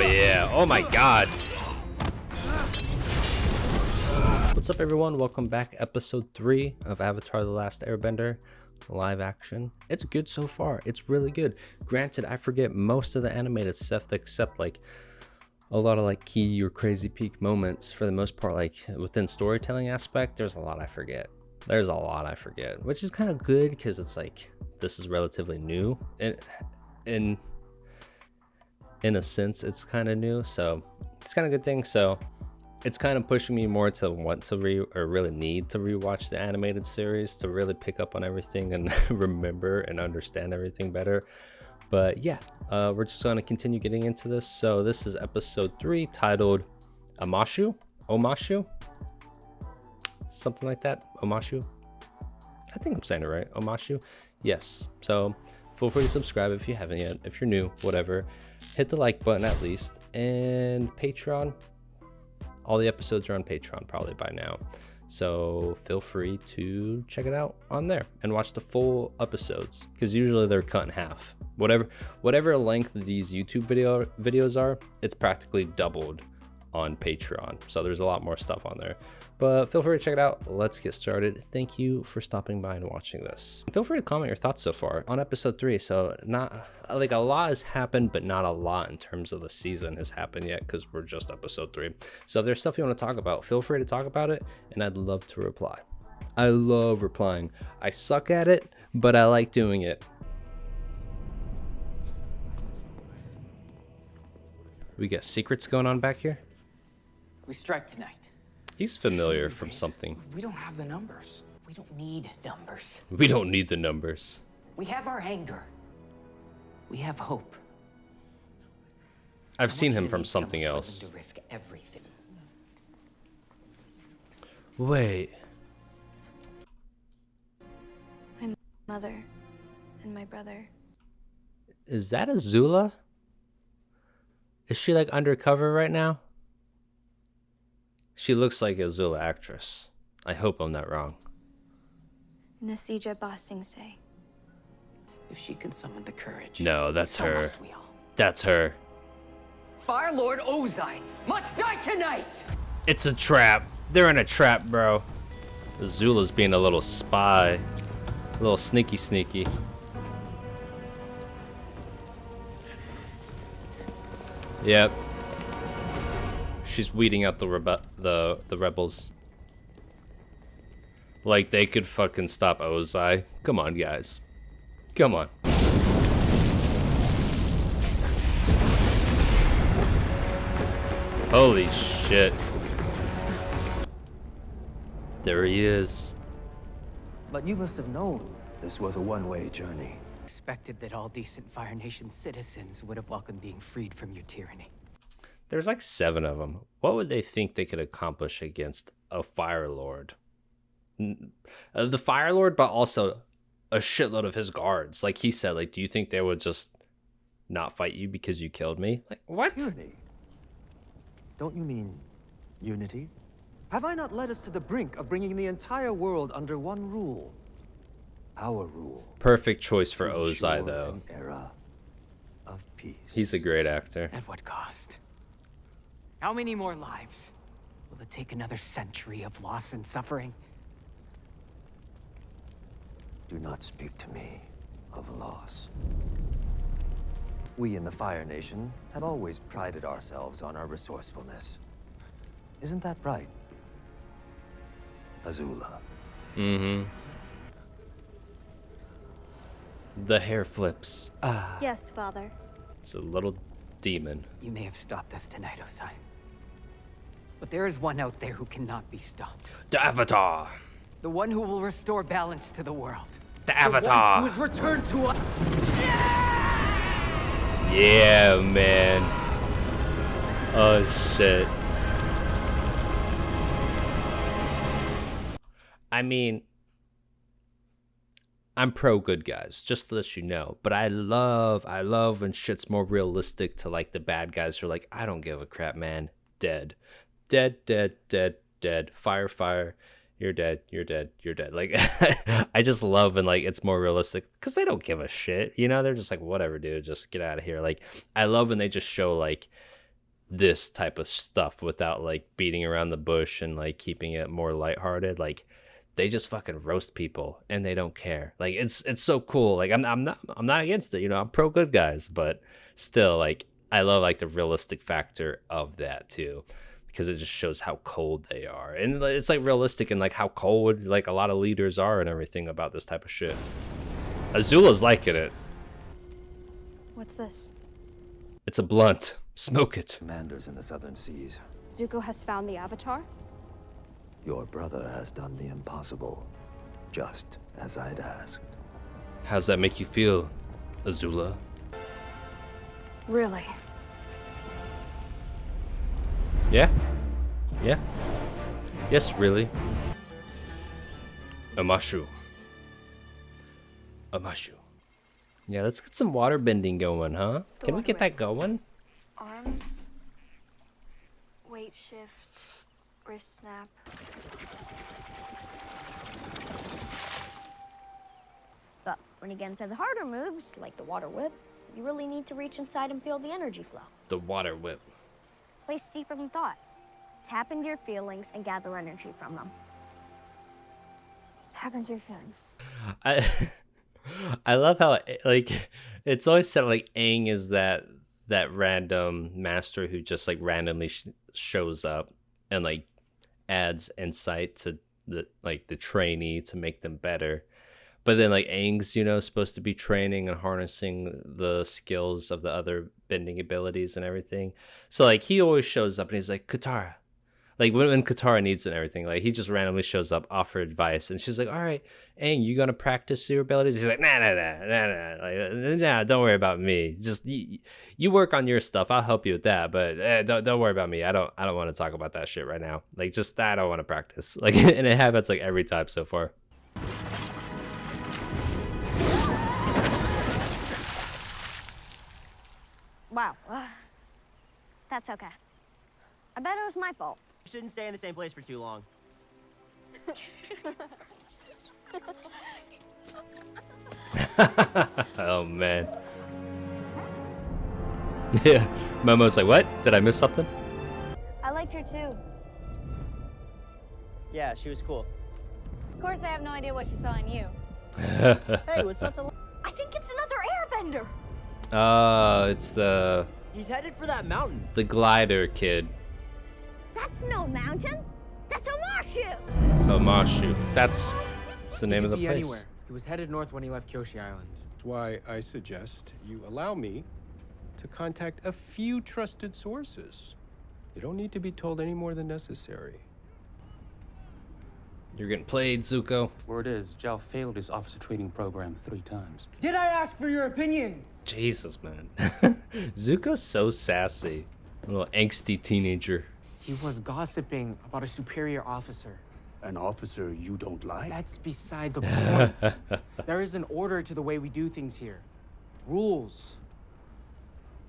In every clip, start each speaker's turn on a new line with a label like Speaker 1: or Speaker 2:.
Speaker 1: Oh yeah. Oh my god. What's up everyone? Welcome back. Episode 3 of Avatar: The Last Airbender live action. It's good so far. It's really good. Granted, I forget most of the animated stuff except like a lot of like key or crazy peak moments. For the most part, like within storytelling aspect, there's a lot I forget. Which is kind of good because it's like this is relatively new and in a sense it's kind of new, so it's kind of a good thing. So it's kind of pushing me more to want to really need to rewatch the animated series to really pick up on everything and remember and understand everything better. But yeah, we're just going to continue getting into this. So this is episode 3 titled Omashu, something like that. Omashu, I think I'm saying it right. Omashu, yes. So feel free to subscribe if you haven't yet. If you're new, whatever, hit the like button at least. And Patreon, all the episodes are on Patreon probably by now, so feel free to check it out on there and watch the full episodes, because usually they're cut in half. Whatever length these YouTube videos are, it's practically doubled on Patreon, so there's a lot more stuff on there. But feel free to check it out. Let's get started. Thank you for stopping by and watching this. Feel free to comment your thoughts so far on episode 3. So not like a lot has happened, but not a lot in terms of the season has happened yet, because we're just episode 3. So if there's stuff you want to talk about, feel free to talk about it, and I'd love to reply. I love replying. I suck at it, but I like doing it. We got secrets going on back here.
Speaker 2: We strike tonight.
Speaker 1: He's familiar from something.
Speaker 2: We don't have the numbers. We don't need numbers.
Speaker 1: We don't need the numbers.
Speaker 2: We have our anger. We have hope.
Speaker 1: I've seen him from something else.
Speaker 2: To risk everything.
Speaker 1: Wait.
Speaker 3: My mother and my brother.
Speaker 1: Is that Azula? Is she like undercover right now? She looks like a Azula actress. I hope I'm not wrong.
Speaker 3: Nasija Basing say.
Speaker 2: If she can summon the courage.
Speaker 1: No, that's
Speaker 2: so
Speaker 1: her.
Speaker 2: must we all.
Speaker 1: That's her.
Speaker 2: Fire Lord Ozai must die tonight!
Speaker 1: It's a trap. They're in a trap, bro. Azula's being a little spy. A little sneaky. Yep. She's weeding out the rebels. Like they could fucking stop Ozai. Come on, guys. Come on. Holy shit. There he is.
Speaker 4: But you must have known this was a one-way journey.
Speaker 2: Expected that all decent Fire Nation citizens would have welcomed being freed from your tyranny.
Speaker 1: There's like 7 of them. What would they think they could accomplish against a Fire Lord? The Fire Lord, but also a shitload of his guards. Like he said, like, do you think they would just not fight you because you killed me? Like, what?
Speaker 4: Tyranny? Don't you mean unity? Have I not led us to the brink of bringing the entire world under one rule? Our rule.
Speaker 1: Perfect choice for
Speaker 4: To
Speaker 1: Ozai,
Speaker 4: ensure
Speaker 1: though.
Speaker 4: An era of peace.
Speaker 1: He's a great actor.
Speaker 2: At what cost? How many more lives? Will it take another century of loss and suffering?
Speaker 4: Do not speak to me of loss. We in the Fire Nation have always prided ourselves on our resourcefulness. Isn't that right, Azula?
Speaker 1: Mm-hmm. The hair flips. Ah.
Speaker 3: Yes, father.
Speaker 1: It's a little demon.
Speaker 2: You may have stopped us tonight, Ozai. But there is one out there who cannot be stopped.
Speaker 1: The Avatar.
Speaker 2: The one who will restore balance to the world.
Speaker 1: The Avatar.
Speaker 2: The one who has returned to us.
Speaker 1: Yeah, man. Oh, shit. I mean, I'm pro good guys, just to let you know. But I love when shit's more realistic to like the bad guys who are like, I don't give a crap, man. Dead. Fire. You're dead. Like, I just love when like it's more realistic because they don't give a shit. You know, they're just like, whatever, dude, just get out of here. Like, I love when they just show like this type of stuff without like beating around the bush and like keeping it more lighthearted. Like they just fucking roast people and they don't care. Like it's so cool. Like I'm not against it, you know. I'm pro good guys, but still, like I love like the realistic factor of that too, because it just shows how cold they are, and it's like realistic and like how cold like a lot of leaders are and everything about this type of shit. Azula's liking it.
Speaker 3: What's this?
Speaker 1: It's a blunt. Smoke it.
Speaker 4: Commanders in the southern seas.
Speaker 5: Zuko has found the Avatar?
Speaker 4: Your brother has done the impossible, just as I'd asked.
Speaker 1: How's that make you feel, Azula?
Speaker 3: Really?
Speaker 1: Yeah? Yeah? Yes, really. Omashu. Omashu. Yeah, let's get some water bending going, huh? Can we get that going?
Speaker 3: Arms, weight shift, wrist snap.
Speaker 5: But when you get into the harder moves, like the water whip, you really need to reach inside and feel the energy flow.
Speaker 1: The water whip.
Speaker 5: Place deeper than thought. Tap into your feelings and gather energy from them.
Speaker 3: Tap into your feelings.
Speaker 1: I I love how like it's always said like Aang is that random master who just like randomly shows up and like adds insight to the trainee to make them better. But then like Aang's, you know, supposed to be training and harnessing the skills of the other bending abilities and everything. So like he always shows up and he's like, Katara. Like when Katara needs it and everything, like he just randomly shows up, offer advice, and she's like, "All right, Aang, you gonna practice your abilities?" He's like, "Nah, like, nah, don't worry about me. Just you work on your stuff. I'll help you with that, but don't worry about me. I don't want to talk about that shit right now. Like just I don't want to practice." Like, and it happens like every time so far.
Speaker 5: Wow. That's okay. I bet it was my fault.
Speaker 6: Shouldn't stay in the same place for too long.
Speaker 1: Oh man. Yeah, Momo's like, what? Did I miss something?
Speaker 5: I liked her too.
Speaker 6: Yeah, she was cool.
Speaker 7: Of course, I have no idea what she saw in you.
Speaker 6: Hey, what's not to
Speaker 5: I think it's another airbender.
Speaker 1: It's the
Speaker 6: He's headed for that mountain.
Speaker 1: glider kid.
Speaker 5: That's no mountain. That's Omashu.
Speaker 1: Omashu. That's the name of the
Speaker 8: He could be
Speaker 1: place.
Speaker 8: anywhere. He was headed north when he left Kyoshi Island.
Speaker 9: That's why I suggest you allow me to contact a few trusted sources. You don't need to be told any more than necessary.
Speaker 1: You're getting played, Zuko.
Speaker 10: Word is, Zhao failed his officer training program 3 times.
Speaker 2: Did I ask for your opinion?
Speaker 1: Jesus, man. Zuko's so sassy. A little angsty teenager.
Speaker 8: He was gossiping about a superior officer.
Speaker 11: An officer you don't like?
Speaker 8: That's beside the point. There is an order to the way we do things here. Rules.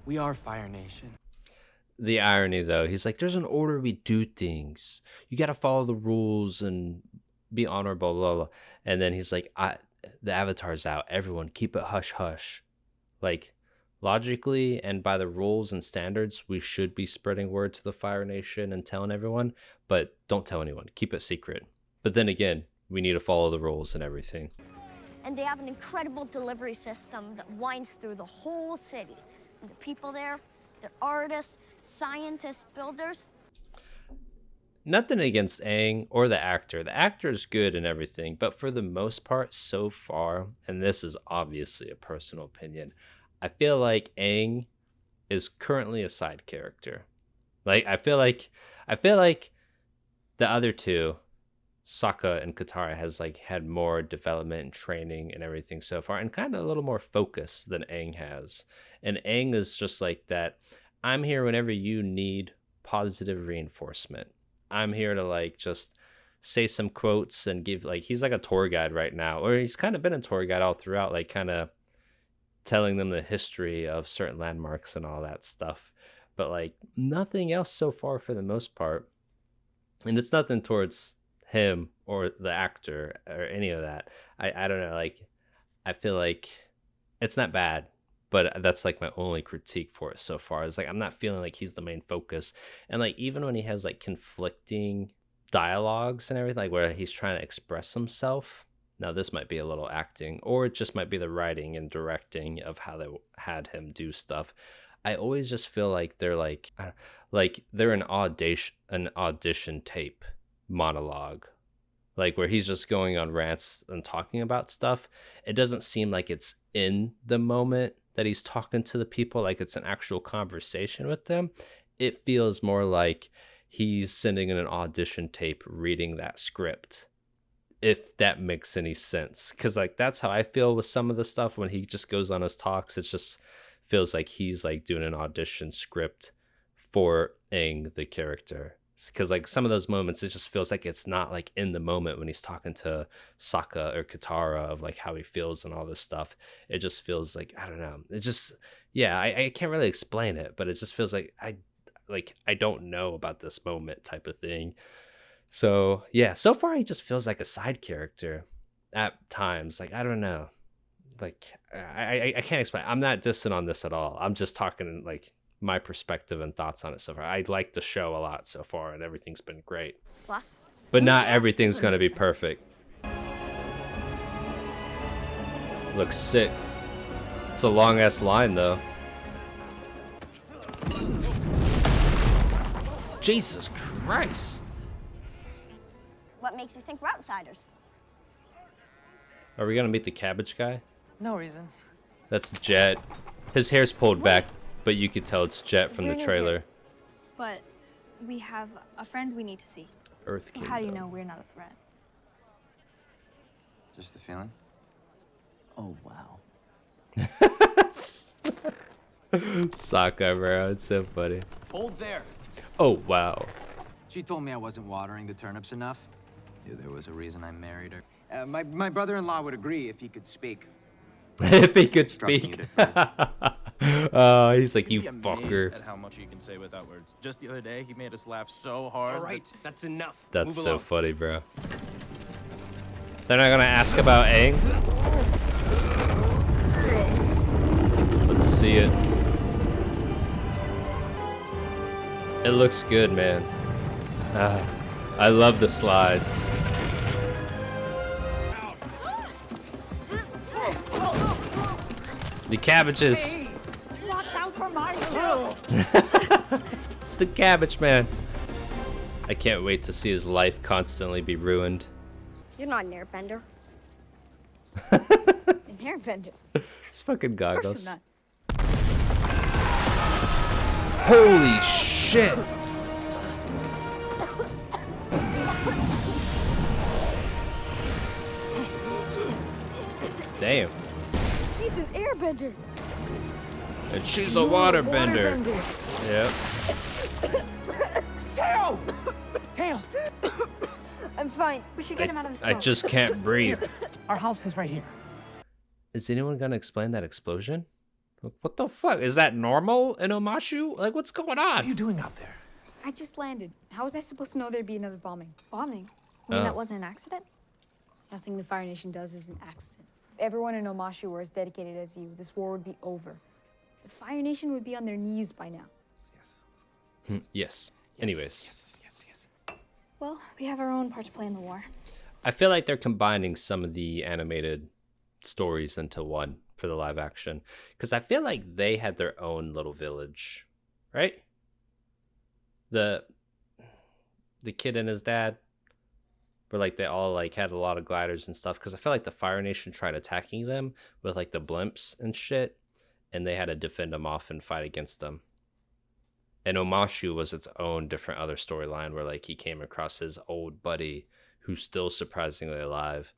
Speaker 8: We are Fire Nation.
Speaker 1: The irony, though, he's like, there's an order we do things. You got to follow the rules and be honorable, blah, blah. And then he's like, the Avatar's out. Everyone, keep it hush hush. Like, logically and by the rules and standards, we should be spreading word to the Fire Nation and telling everyone, but don't tell anyone. Keep it secret. But then again, we need to follow the rules and everything.
Speaker 5: And they have an incredible delivery system that winds through the whole city. And the people there, they're artists, scientists, builders.
Speaker 1: Nothing against Aang or the actor. The actor is good and everything, but for the most part, so far, and this is obviously a personal opinion, I feel like Aang is currently a side character. Like I feel like the other two, Sokka and Katara, has like had more development and training and everything so far, and kind of a little more focus than Aang has. And Aang is just like that. I'm here whenever you need positive reinforcement. I'm here to like just say some quotes and give like he's like a tour guide right now, or he's kind of been a tour guide all throughout, like kind of telling them the history of certain landmarks and all that stuff. But like nothing else so far for the most part. And it's nothing towards him or the actor or any of that. I don't know, like I feel like it's not bad, but that's like my only critique for it so far. Is like I'm not feeling like he's the main focus, and like even when he has like conflicting dialogues and everything, like where he's trying to express himself. Now this might be a little acting, or it just might be the writing and directing of how they had him do stuff. I always just feel like they're like they're an audition tape monologue, like where he's just going on rants and talking about stuff. It doesn't seem like it's in the moment that he's talking to the people, like it's an actual conversation with them. It feels more like he's sending in an audition tape reading that script, if that makes any sense. Because like that's how I feel with some of the stuff when he just goes on his talks. It just feels like he's like doing an audition script for Aang the character. Because like some of those moments, it just feels like it's not like in the moment when he's talking to Sokka or Katara of like how he feels and all this stuff. It just feels like, I don't know, it just, yeah, I can't really explain it, but it just feels like I don't know about this moment type of thing. So yeah, so far he just feels like a side character at times. Like I don't know, like I can't explain. I'm not dissing on this at all. I'm just talking like my perspective and thoughts on it so far. I like the show a lot so far, and everything's been great.
Speaker 5: Plus,
Speaker 1: But not everything's gonna be perfect. Looks sick. It's a long ass line though. Jesus Christ.
Speaker 5: what makes you think we're outsiders?
Speaker 1: Are we gonna meet the cabbage guy?
Speaker 2: No reason.
Speaker 1: That's Jet. His hair's pulled back, but you could tell it's Jet from the trailer.
Speaker 7: But we have a friend we need to see.
Speaker 1: Earth
Speaker 7: So how do you know we're not a threat?
Speaker 12: Just the feeling?
Speaker 2: Oh, wow.
Speaker 1: Sokka, bro. It's so funny.
Speaker 12: Hold there.
Speaker 1: Oh, wow.
Speaker 12: She told me I wasn't watering the turnips enough. Knew there was a reason I married her. My brother-in-law would agree if he could speak.
Speaker 1: If he could
Speaker 12: Struck me
Speaker 1: speak.
Speaker 12: to-
Speaker 1: Oh, he's like, you
Speaker 13: You'd be amazed
Speaker 1: fucker.
Speaker 13: at how much he can say without words. Just the other day, he made us laugh so hard.
Speaker 6: All right, that's enough.
Speaker 1: That's
Speaker 6: Move
Speaker 1: so
Speaker 6: along.
Speaker 1: funny, bro. They're not gonna ask about Aang? Let's see it. It looks good, man. I love the slides. The cabbages.
Speaker 2: Watch out for my
Speaker 1: It's the cabbage man. I can't wait to see his life constantly be ruined.
Speaker 5: You're not an airbender.
Speaker 7: An airbender.
Speaker 1: It's fucking
Speaker 7: Of course
Speaker 1: goggles.
Speaker 7: I'm not.
Speaker 1: Holy shit! Damn.
Speaker 7: He's an airbender.
Speaker 1: And she's a waterbender. Yep.
Speaker 2: tail! Tail!
Speaker 3: I'm fine. We should get him out of the smoke.
Speaker 1: I just can't breathe.
Speaker 2: Our house is right here.
Speaker 1: Is anyone gonna explain that explosion? What the fuck? Is that normal in Omashu? Like, what's going on?
Speaker 2: What are you doing out there?
Speaker 7: I just landed. How was I supposed to know there'd be another bombing?
Speaker 3: Bombing? You mean
Speaker 1: Oh.
Speaker 3: that wasn't an accident?
Speaker 7: Nothing the Fire Nation does is an accident. If everyone in Omashu were as dedicated as you, this war would be over. The Fire Nation would be on their knees by now.
Speaker 1: Yes. Anyways,
Speaker 2: Yes.
Speaker 3: Well, we have our own part to play in the war.
Speaker 1: I feel like they're combining some of the animated stories into one for the live action, because I feel like they had their own little village, right? The kid and his dad, where like they all like had a lot of gliders and stuff, because I feel like the Fire Nation tried attacking them with like the blimps and shit, and they had to defend them off and fight against them. And Omashu was its own different other storyline where like he came across his old buddy who's still surprisingly alive.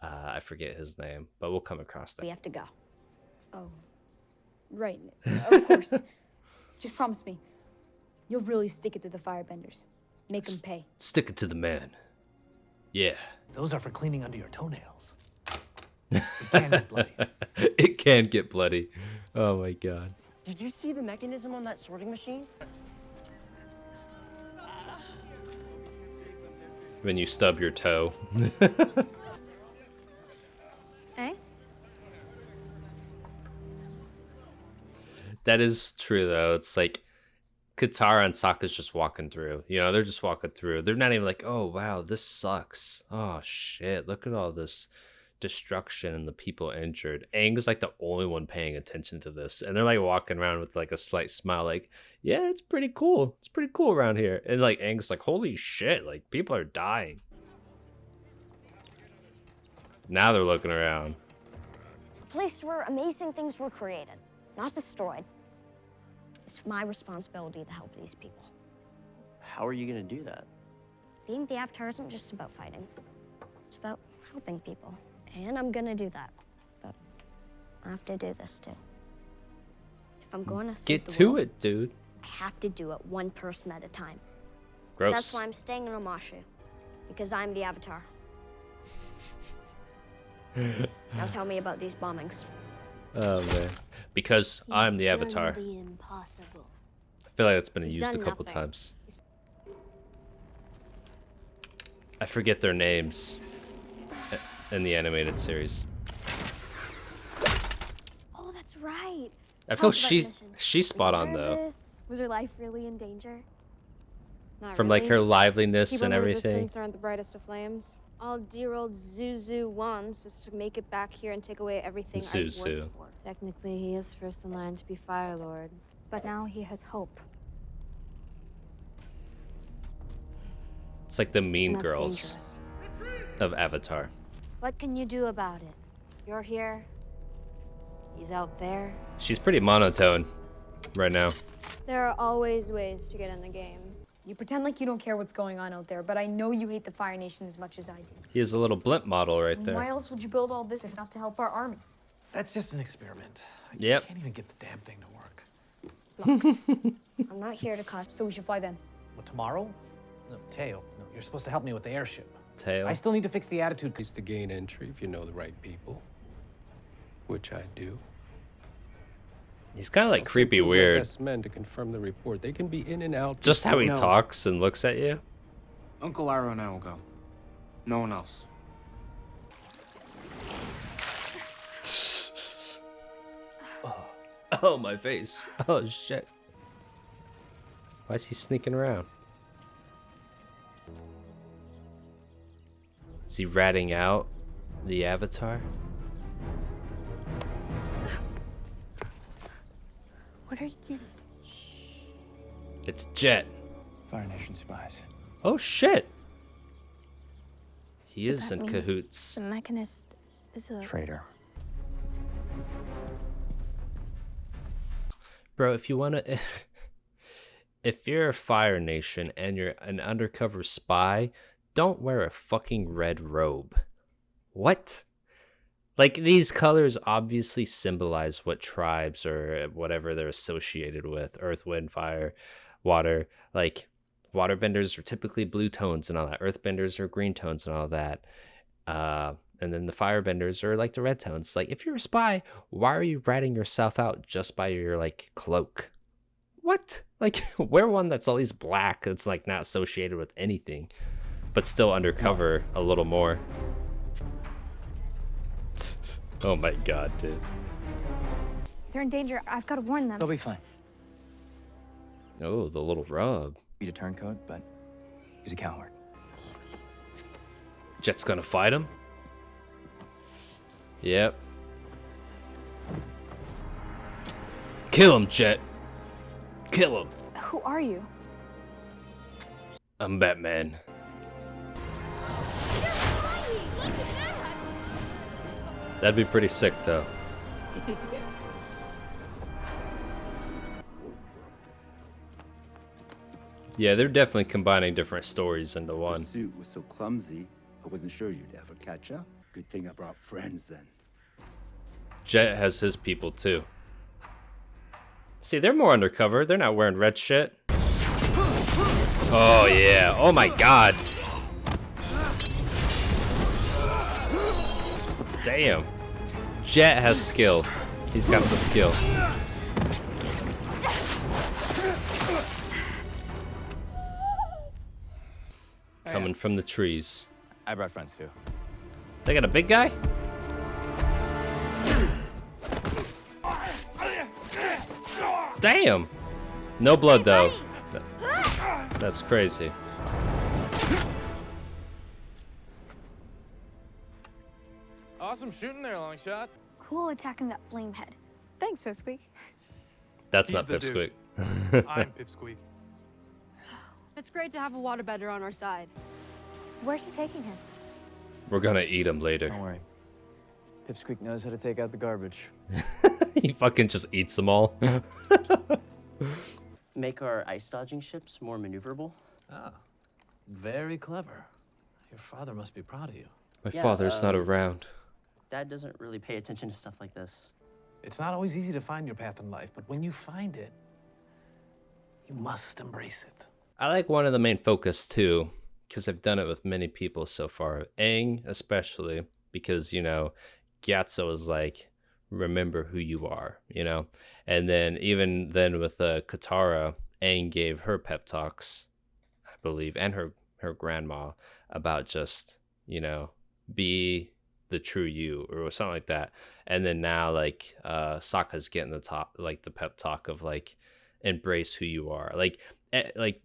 Speaker 1: I forget his name, but we'll come across that.
Speaker 5: We have to go.
Speaker 7: Oh, right. Of course. Just promise me, you'll really stick it to the Firebenders. Make them pay.
Speaker 1: Stick it to the man. Yeah.
Speaker 2: Those are for cleaning under your toenails. It can get bloody.
Speaker 1: It can get bloody. Oh my god.
Speaker 6: Did you see the mechanism on that sorting machine?
Speaker 1: When you stub your toe.
Speaker 7: Eh?
Speaker 1: That is true though. It's like Katara and Sokka's just walking through. You know, they're just walking through. They're not even like, oh wow, this sucks. Oh shit, look at all this destruction and the people injured. Aang's like the only one paying attention to this, and they're like walking around with like a slight smile, like, yeah, it's pretty cool. It's pretty cool around here. And like Aang's like, holy shit, like people are dying. Now they're looking around.
Speaker 5: A place where amazing things were created, not destroyed. It's my responsibility to help these people.
Speaker 6: How are you gonna do that?
Speaker 5: Being the Avatar isn't just about fighting. It's about helping people. And I'm gonna do that. But I have to do this too. If I'm going to save
Speaker 1: Get
Speaker 5: the
Speaker 1: to
Speaker 5: world,
Speaker 1: it, dude.
Speaker 5: I have to do it one person at a time.
Speaker 1: Gross.
Speaker 5: That's why I'm staying in Omashu. Because I'm the Avatar. Now tell me about these bombings.
Speaker 1: Oh man. Because I'm the Avatar.
Speaker 5: Impossible.
Speaker 1: I feel like that's been
Speaker 5: He's
Speaker 1: used a
Speaker 5: done
Speaker 1: couple
Speaker 5: nothing.
Speaker 1: times. I forget their names in the animated series.
Speaker 14: Oh, that's right.
Speaker 1: I feel
Speaker 14: Tell us about the mission.
Speaker 1: she's spot
Speaker 14: Were you
Speaker 1: on though.
Speaker 14: nervous? Was her life really in danger? Not
Speaker 1: From like
Speaker 14: really.
Speaker 1: her liveliness
Speaker 14: People
Speaker 1: and
Speaker 14: in the
Speaker 1: everything.
Speaker 14: Resistance aren't the brightest of flames. All dear old Zuzu wants is to make it back here and take away everything I've
Speaker 1: Zuzu.
Speaker 14: worked for. Technically, he is first in line to be Fire Lord. But now he has hope.
Speaker 1: It's like the Mean
Speaker 14: And that's
Speaker 1: Girls
Speaker 14: dangerous.
Speaker 1: of Avatar.
Speaker 14: What can you do about it? You're here. He's out there.
Speaker 1: She's pretty monotone right now.
Speaker 14: There are always ways to get in the game.
Speaker 7: You pretend like you don't care what's going on out there, but I know you hate the Fire Nation as much as I do.
Speaker 1: He is a little blimp model right
Speaker 7: And
Speaker 1: there.
Speaker 7: why else would you build all this if not to help our army?
Speaker 15: That's just an experiment.
Speaker 1: Yep.
Speaker 15: I can't even get the damn thing to work.
Speaker 5: I'm not here to cause.
Speaker 7: So we should fly then.
Speaker 15: Well, tomorrow? No, Teo, no, you're supposed to help me with the airship.
Speaker 1: Tail.
Speaker 8: I still need to fix the attitude.
Speaker 9: Is to gain entry if you know the right people, which I do.
Speaker 1: He's kind of like
Speaker 9: I'll send
Speaker 1: creepy
Speaker 9: two of my
Speaker 1: weird.
Speaker 9: best men to confirm the report. They can be in and out.
Speaker 1: Just how he
Speaker 8: No.
Speaker 1: talks and looks at you.
Speaker 8: Uncle Iroh and I will go. No one else.
Speaker 1: Oh, my face. Oh, shit. Why is he sneaking around? Is he ratting out the Avatar?
Speaker 14: What are you doing?
Speaker 1: It's Jet.
Speaker 15: Fire Nation spies.
Speaker 1: Oh, shit. He is
Speaker 14: That
Speaker 1: in
Speaker 14: means
Speaker 1: cahoots.
Speaker 14: The Mechanist is a
Speaker 15: Traitor.
Speaker 1: Bro, if you want to... If you're a Fire Nation and you're an undercover spy, don't wear a fucking red robe. What? Like, these colors obviously symbolize what tribes or whatever they're associated with. Earth, wind, fire, water. Like, waterbenders are typically blue tones and all that. Earthbenders are green tones and all that. And then the firebenders are like the red tones. Like, if you're a spy, why are you ratting yourself out just by your, like, cloak? What? Like, wear one that's at least black. That's, like, not associated with anything. But still undercover a little more. Oh my god, dude.
Speaker 14: They're in danger. I've got to warn them.
Speaker 12: They'll be fine.
Speaker 1: Oh, the little rub.
Speaker 12: He's a turncoat, but he's a coward.
Speaker 1: Jet's gonna fight him? Yep. Kill him, Jet. Kill him.
Speaker 14: Who are you?
Speaker 1: I'm Batman. That'd be pretty sick, though. Yeah, they're definitely combining different stories into
Speaker 11: The
Speaker 1: one.
Speaker 11: suit was so clumsy, I wasn't sure you'd ever catch up. Good thing I brought friends then.
Speaker 1: Jet has his people, too. See, they're more undercover. They're not wearing red shit. Oh, yeah. Oh, my God. Damn. Jet has skill. He's got the skill. Coming from the trees.
Speaker 12: I brought friends too.
Speaker 1: They got a big guy? Damn! No blood though. That's crazy.
Speaker 13: Awesome shooting there, long shot.
Speaker 7: Cool attacking that flame head. Thanks, Pipsqueak.
Speaker 1: That's
Speaker 13: He's
Speaker 1: not
Speaker 13: the dude.
Speaker 1: Pipsqueak.
Speaker 13: I'm Pipsqueak.
Speaker 16: It's great to have a waterbender on our side.
Speaker 7: Where's he taking him?
Speaker 1: We're gonna eat him later.
Speaker 4: Don't worry. Pipsqueak knows how to take out the garbage.
Speaker 1: He fucking just eats them all.
Speaker 6: Make our ice dodging ships more maneuverable.
Speaker 15: Ah, very clever. Your father must be proud of you.
Speaker 1: My father's not around.
Speaker 6: Dad doesn't really pay attention to stuff like this.
Speaker 15: It's not always easy to find your path in life, but when you find it, you must embrace it.
Speaker 1: I like one of the main focus too, because I've done it with many people so far. Aang especially, because, you know, Gyatso is like, remember who you are, you know? And then even then with Katara, Aang gave her pep talks, I believe, and her grandma about just, you know, be the true you or something like that. And then now like Sokka's getting the pep talk of like embrace who you are. Like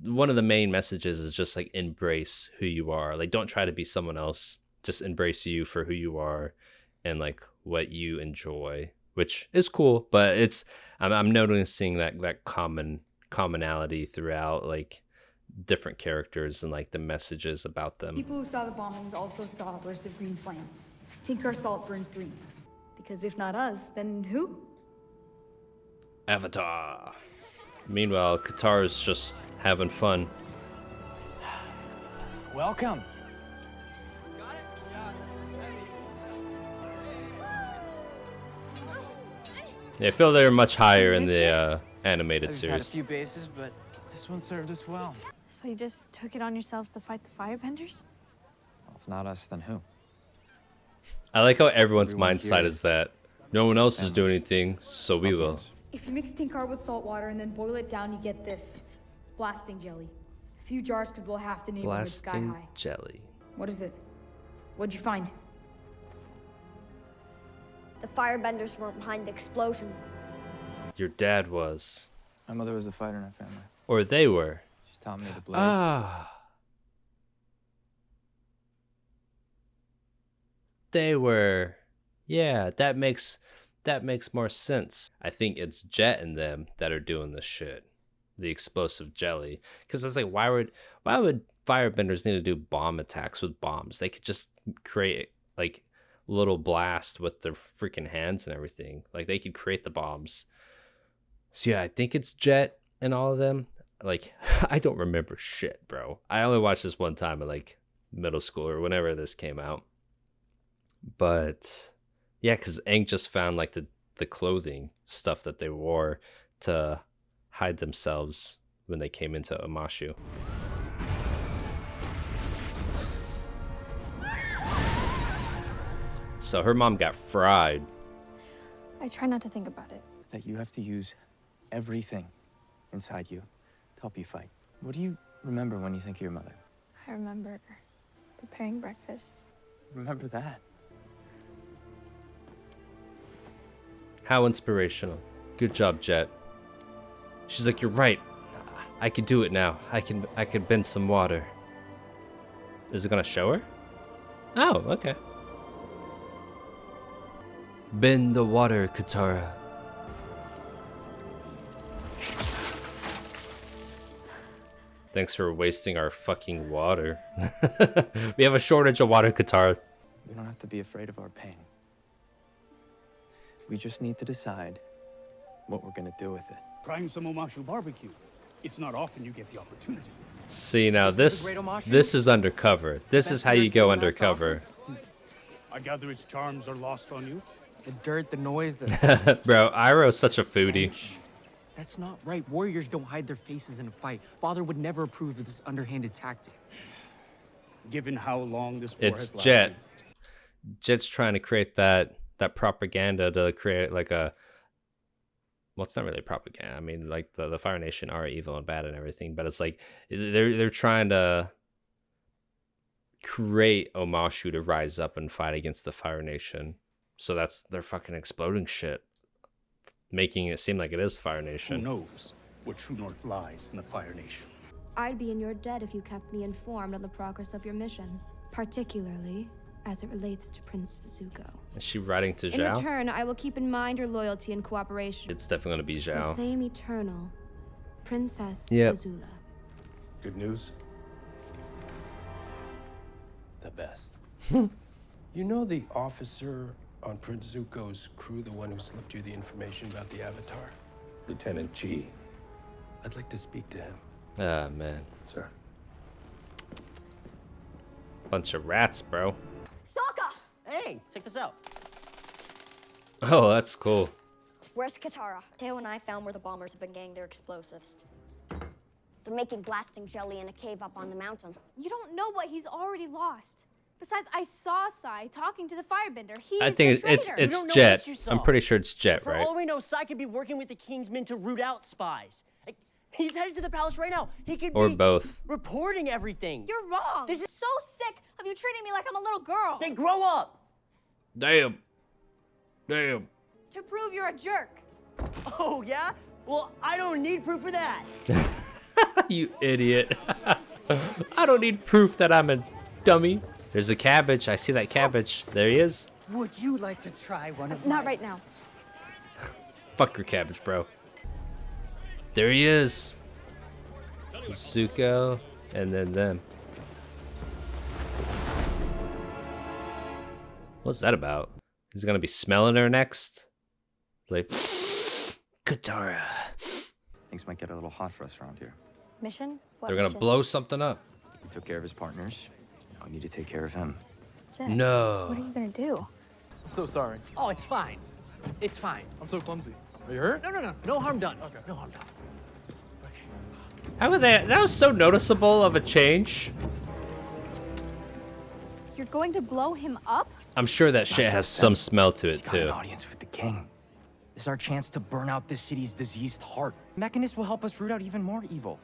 Speaker 1: one of the main messages is just like embrace who you are. Like don't try to be someone else. Just embrace you for who you are and like what you enjoy, which is cool, but I'm noticing that commonality throughout like different characters and like the messages about them.
Speaker 7: People who saw the bombings also saw a burst of green flame. Tinkar salt burns green. Because if not us, then who?
Speaker 1: Avatar. Meanwhile, Katara's just having fun.
Speaker 12: Welcome.
Speaker 1: Yeah, I feel they're much higher in the animated
Speaker 12: We've had a
Speaker 1: series.
Speaker 12: few bases, but this one served us well.
Speaker 16: So you just took it on yourselves to fight the firebenders?
Speaker 12: Well, if not us, then who?
Speaker 1: I like how everyone's
Speaker 12: Everyone
Speaker 1: mindset
Speaker 12: here
Speaker 1: is that no one else is
Speaker 12: families.
Speaker 1: doing anything, so we will.
Speaker 7: If you mix Tinkar with salt water and then boil it down, you get this. Blasting jelly. A few jars could blow half the neighborhood sky
Speaker 1: Blasting
Speaker 7: high.
Speaker 1: jelly.
Speaker 7: What is it? What'd you find?
Speaker 5: The firebenders weren't behind the explosion.
Speaker 1: Your dad was.
Speaker 12: My mother was a fighter in our family.
Speaker 1: Or they were.
Speaker 12: She taught me to blade.
Speaker 1: They were. Yeah, that makes more sense. I think it's Jet and them that are doing this shit. The explosive jelly. Because it's like, why would firebenders need to do bomb attacks with bombs? They could just create like little blast with their freaking hands and everything. Like they could create the bombs. So yeah, I think it's Jet and all of them. Like I don't remember shit, bro. I only watched this one time in like middle school or whenever this came out. But yeah, because Aang just found like the clothing stuff that they wore to hide themselves when they came into Omashu. So her mom got fried.
Speaker 16: I try not to think about it.
Speaker 12: That you have to use everything inside you to help you fight. What do you remember when you think of your mother?
Speaker 16: I remember preparing breakfast.
Speaker 12: Remember that.
Speaker 1: How inspirational. Good job, Jet. She's like, you're right. I can do it now. I can bend some water. Is it gonna show her? Oh, okay. Bend the water, Katara. Thanks for wasting our fucking water. We have a shortage of water, Katara.
Speaker 12: We don't have to be afraid of our pain. We just need to decide what we're gonna do with it.
Speaker 17: Trying some Omashu barbecue. It's not often you get the opportunity.
Speaker 1: See, now this is undercover. This is how you go undercover.
Speaker 17: I gather its charms are lost on you.
Speaker 8: The dirt, the noise,
Speaker 1: Bro, Iroh's such a foodie.
Speaker 8: That's not right. Warriors don't hide their faces in a fight. Father would never approve of this underhanded tactic.
Speaker 17: Given how long this war
Speaker 1: It's
Speaker 17: has lasted.
Speaker 1: Jet. Jet's trying to create that propaganda to create like a... Well, it's not really propaganda. I mean, like the Fire Nation are evil and bad and everything, but it's like they're trying to create Omashu to rise up and fight against the Fire Nation. So they're fucking exploding shit making it seem like it is Fire
Speaker 17: Who
Speaker 1: Nation.
Speaker 17: knows where true north lies in the Fire Nation?
Speaker 3: I'd be in your debt if you kept me informed on the progress of your mission, particularly as it relates to Prince Zuko.
Speaker 1: Is she writing to
Speaker 3: In
Speaker 1: Zhao?
Speaker 3: return, I will keep in mind your loyalty and cooperation.
Speaker 1: It's definitely gonna be
Speaker 3: To
Speaker 1: Zhao.
Speaker 3: Flame Eternal, Princess
Speaker 1: Yep.
Speaker 3: Azula.
Speaker 9: Good news?
Speaker 15: The best.
Speaker 9: You know the officer on Prince Zuko's crew, the one who slipped you the information about the Avatar?
Speaker 15: Lieutenant Chi.
Speaker 9: I'd like to speak to him.
Speaker 1: Ah, man.
Speaker 15: Sir.
Speaker 1: Bunch of rats, bro.
Speaker 6: Sokka! Hey, check this out.
Speaker 1: Oh, that's cool.
Speaker 5: Where's Katara? Teo and I found where the bombers have been getting their explosives. They're making blasting jelly in a cave up on the mountain.
Speaker 18: You don't know what he's already lost. Besides, I saw Sai talking to the Firebender. He
Speaker 1: I
Speaker 18: is
Speaker 1: think
Speaker 18: the
Speaker 1: it's
Speaker 18: traitor.
Speaker 1: Jet. I'm pretty sure it's Jet,
Speaker 6: For
Speaker 1: right?
Speaker 6: all we know, Sai could be working with the King's men to root out spies. Like, he's headed to the palace right now. He could
Speaker 1: Or
Speaker 6: be
Speaker 1: both.
Speaker 6: reporting everything.
Speaker 18: You're wrong.
Speaker 6: This is
Speaker 18: so sick of you treating me like I'm a little girl.
Speaker 6: Then grow up.
Speaker 1: Damn. Damn.
Speaker 18: To prove you're a jerk.
Speaker 6: Oh, yeah? Well, I don't need proof for that.
Speaker 1: You idiot. I don't need proof that I'm a dummy. There's a cabbage. I see that cabbage. There he is.
Speaker 2: Would you like to try one of
Speaker 18: Not right now.
Speaker 1: Fuck your cabbage, bro. There he is. Zuko, and then them. What's that about? He's gonna be smelling her next? Like, Katara.
Speaker 12: Things might get a little hot for us around here.
Speaker 5: Mission? What
Speaker 1: They're gonna
Speaker 5: mission?
Speaker 1: blow something up.
Speaker 12: He took care of his partners. Now we need to take care of him.
Speaker 5: Jet,
Speaker 1: No.
Speaker 5: What are you gonna do?
Speaker 15: I'm so sorry.
Speaker 2: Oh, it's fine. It's fine.
Speaker 15: I'm so clumsy. Are you hurt?
Speaker 2: No. No harm done. Okay. No harm done.
Speaker 1: How would that? That was so noticeable of a change.
Speaker 18: You're going to blow him up?
Speaker 1: I'm sure that shit has some smell to it
Speaker 12: He's got an
Speaker 1: too.
Speaker 12: audience with the king.
Speaker 19: This is our chance to burn out this city's diseased heart. Mechanist will help us root out even more evil.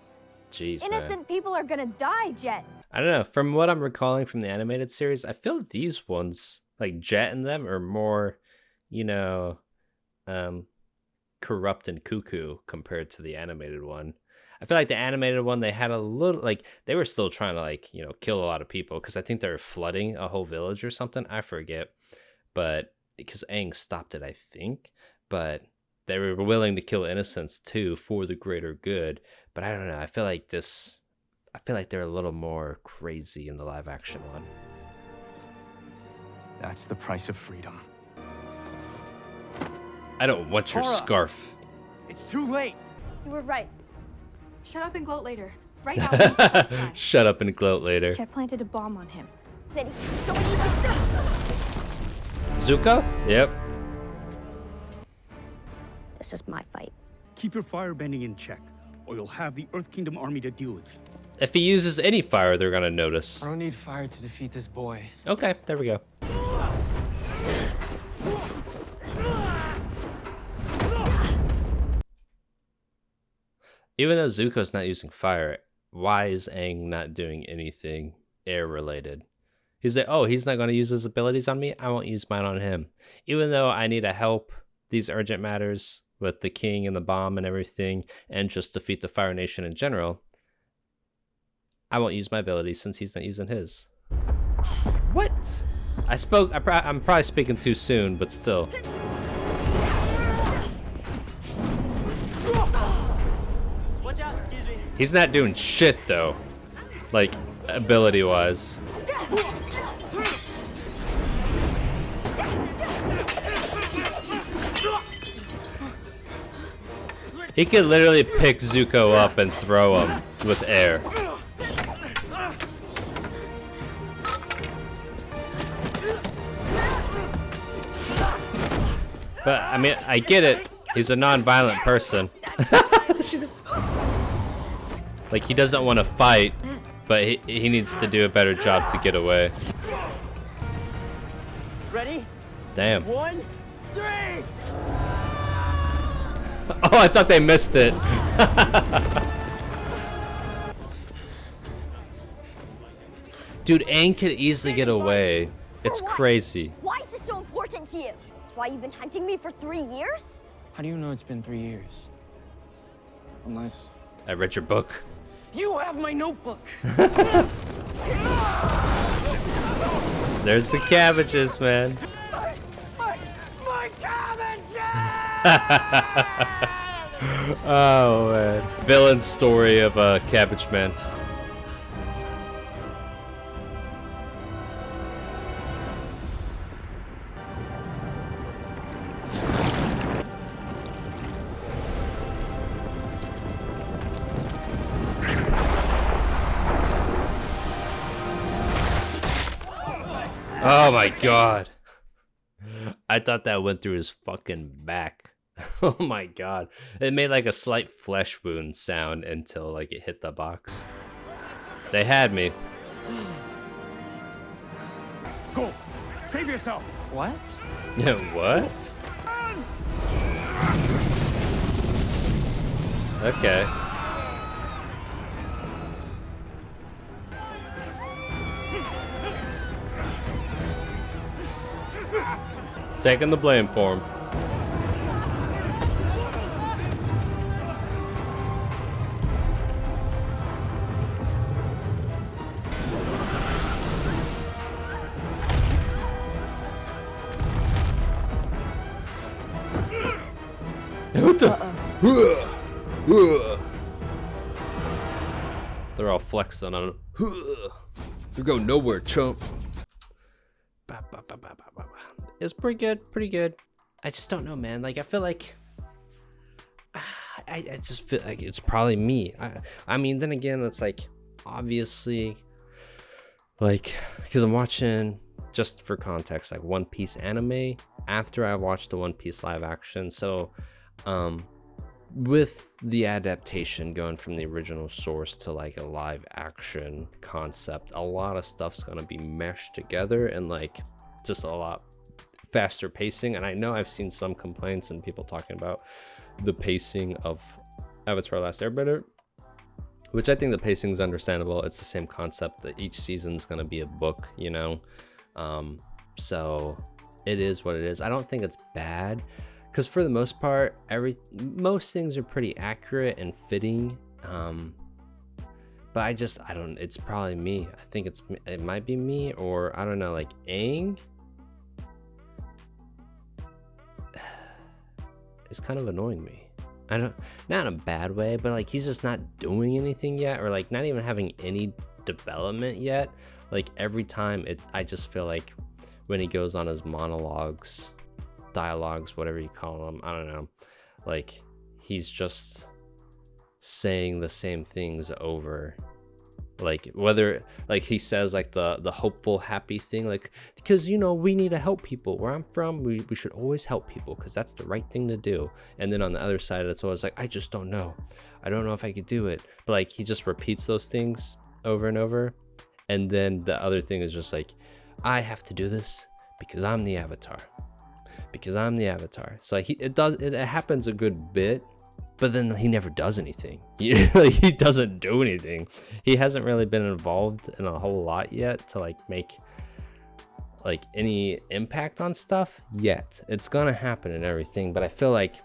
Speaker 1: Jeez, man.
Speaker 18: Innocent people are gonna die, Jet.
Speaker 1: I don't know. From what I'm recalling from the animated series, I feel these ones, like Jet and them, are more, you know, corrupt and cuckoo compared to the animated one. I feel like the animated one, they had a little, like, they were still trying to, like, you know, kill a lot of people because I think they were flooding a whole village or something. I forget. But because Aang stopped it, I think. But they were willing to kill innocents too for the greater good. But I don't know. I feel like they're a little more crazy in the live action one.
Speaker 19: That's the price of freedom.
Speaker 1: I don't want your
Speaker 19: Tara!
Speaker 1: scarf.
Speaker 19: It's too late.
Speaker 18: You were right. Shut up and gloat later. Right now, we need to stop Sai.
Speaker 1: Shut up and gloat later.
Speaker 18: Jet planted a bomb on him.
Speaker 5: City.
Speaker 1: Zuko? Yep.
Speaker 5: This is my fight.
Speaker 17: Keep your firebending in check, or you'll have the Earth Kingdom army to deal with.
Speaker 1: If he uses any fire, they're gonna notice.
Speaker 8: I don't need fire to defeat this boy.
Speaker 1: Okay, there we go. Even though Zuko's not using fire, why is Aang not doing anything air related? He's like, oh, he's not going to use his abilities on me. I won't use mine on him. Even though I need to help these urgent matters with the king and the bomb and everything, and just defeat the Fire Nation in general, I won't use my abilities since he's not using his. What? I'm probably speaking too soon, but still.
Speaker 6: Watch out, excuse me.
Speaker 1: He's not doing shit though, like ability-wise. He could literally pick Zuko up and throw him with air. But I mean, I get it. He's a non-violent person. Like, he doesn't want to fight, but he needs to do a better job to get away.
Speaker 6: Ready?
Speaker 1: Damn.
Speaker 6: 1, 3!
Speaker 1: Oh, I thought they missed it. Dude, Aang could easily get away. It's crazy.
Speaker 5: Why is this so important to you? It's why you've been hunting me for 3 years?
Speaker 8: How do you know it's been 3 years? Unless...
Speaker 1: I read your book.
Speaker 8: You have my notebook!
Speaker 1: There's the cabbages, man.
Speaker 8: My cabbages!
Speaker 1: Oh, man. Villain story of a cabbage man. Oh my god. I thought that went through his fucking back. Oh my god. It made like a slight flesh wound sound until like it hit the box. They had me.
Speaker 17: Go! Save yourself!
Speaker 8: What?
Speaker 1: Yeah, what? Okay. Taking the blame for him. What the? They're all flexing on him. You go nowhere, chump. It's pretty good, pretty good. I just don't know, man. Like, I feel like I just feel like it's probably me. I mean, then again, it's like obviously, like, because I'm watching, just for context, like One Piece anime after I watched the One Piece live action. So, with the adaptation going from the original source to like a live action concept, a lot of stuff's gonna be meshed together and like just a lot faster pacing. And I know I've seen some complaints and people talking about the pacing of Avatar Last Airbender, which I think the pacing is understandable. It's the same concept that each season's going to be a book, you know. So it is what it is. I don't think it's bad because for the most part, most things are pretty accurate and fitting. But I don't, it's probably me. I think it might be me, or I don't know, like Aang is kind of annoying me. I don't, not in a bad way, but like he's just not doing anything yet, or like not even having any development yet. Like every time I just feel like when he goes on his monologues, dialogues, whatever you call them, I don't know, like he's just saying the same things over. Like whether like he says like the hopeful happy thing, like because you know we need to help people where I'm from, we should always help people because that's the right thing to do. And then on the other side it's always like I just don't know if I could do it, but like he just repeats those things over and over. And then the other thing is just like I have to do this because I'm the Avatar, so like it happens a good bit. But then he never does anything. Like he doesn't do anything. He hasn't really been involved in a whole lot yet to like make like any impact on stuff yet. It's gonna happen and everything, but I feel like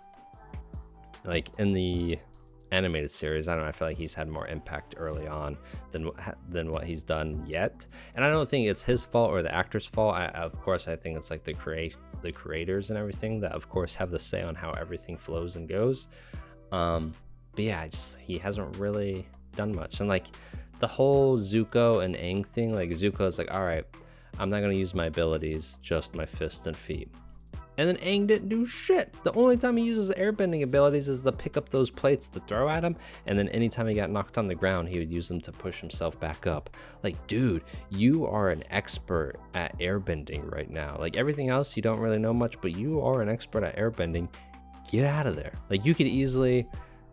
Speaker 1: in the animated series, I don't know, I feel like he's had more impact early on than what he's done yet. And I don't think it's his fault or the actor's fault. Of course, I think it's like the creators and everything that of course have the say on how everything flows and goes. But yeah, he hasn't really done much. And like the whole Zuko and Aang thing, like Zuko's like, all right, I'm not gonna use my abilities, just my fist and feet. And then Aang didn't do shit. The only time he uses airbending abilities is to pick up those plates to throw at him, and then anytime he got knocked on the ground, he would use them to push himself back up. Like, dude, you are an expert at airbending right now. Like everything else, you don't really know much, but you are an expert at airbending. Get out of there. Like you could easily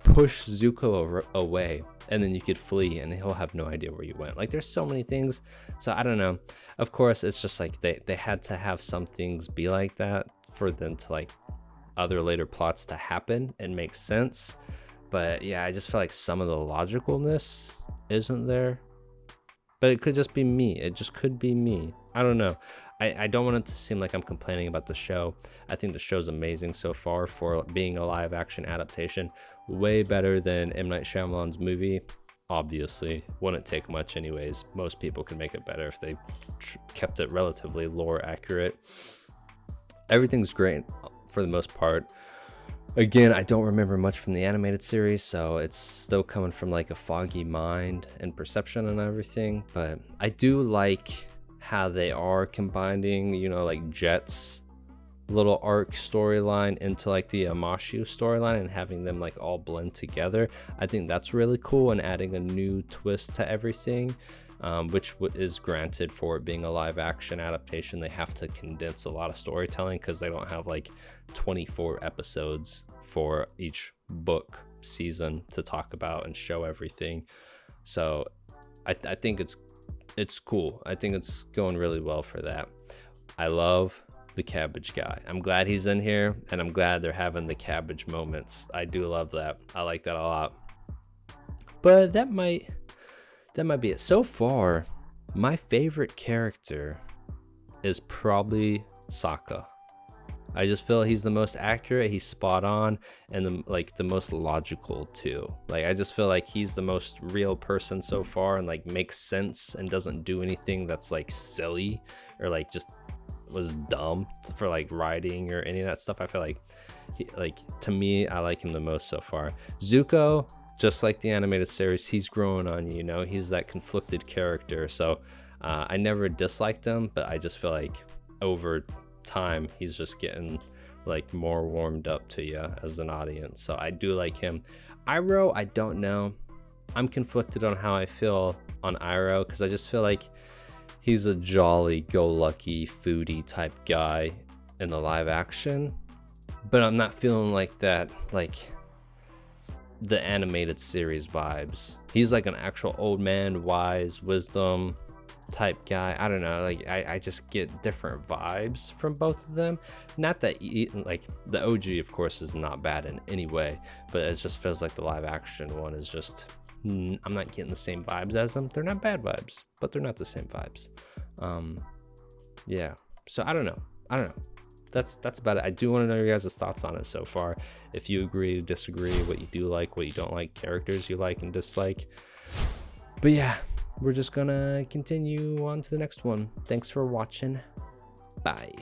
Speaker 1: push Zuko away and then you could flee and he'll have no idea where you went. Like there's so many things. So I don't know. Of course, it's just like they had to have some things be like that for them to like other later plots to happen and make sense. But yeah, I just feel like some of the logicalness isn't there. But it could just be me. It just could be me. I don't know. I don't want it to seem like I'm complaining about the show. I think the show's amazing so far for being a live action adaptation. Way better than M. Night Shyamalan's movie. Obviously, wouldn't take much anyways. Most people can make it better if they kept it relatively lore accurate. Everything's great for the most part. Again, I don't remember much from the animated series, so it's still coming from like a foggy mind and perception and everything. But I do like how they are combining, you know, like Jet's little arc storyline into like the Omashu storyline and having them like all blend together. I think that's really cool, and adding a new twist to everything, which is granted for it being a live action adaptation. They have to condense a lot of storytelling because they don't have like 24 episodes for each book season to talk about and show everything. So I think it's cool. I think it's going really well for that. I love the cabbage guy. I'm glad he's in here, and I'm glad they're having the cabbage moments. I do love that. I like that a lot. But that might be it. So far, my favorite character is probably Sokka. I just feel he's the most accurate, he's spot on, and the most logical too. Like, I just feel like he's the most real person so far, and like makes sense and doesn't do anything that's like silly or like just was dumb for like writing or any of that stuff. I feel like to me, I like him the most so far. Zuko, just like the animated series, he's growing on you, you know, he's that conflicted character. So I never disliked him, but I just feel like over time he's just getting like more warmed up to you as an audience. So I do like him. Iroh, I don't know. I'm conflicted on how I feel on Iroh, because I just feel like he's a jolly-go-lucky foodie type guy in the live action, but I'm not feeling like that, like the animated series vibes. He's like an actual old man, wise, wisdom type guy. I don't know, like I just get different vibes from both of them. Not that like the OG of course is not bad in any way, but it just feels like the live action one is just, I'm not getting the same vibes as them. They're not bad vibes, but they're not the same vibes. Yeah, so I don't know. That's about it. I do want to know your guys' thoughts on it so far. If you agree, disagree, what you do like, what you don't like, characters you like and dislike. But yeah, we're just gonna continue on to the next one. Thanks for watching. Bye.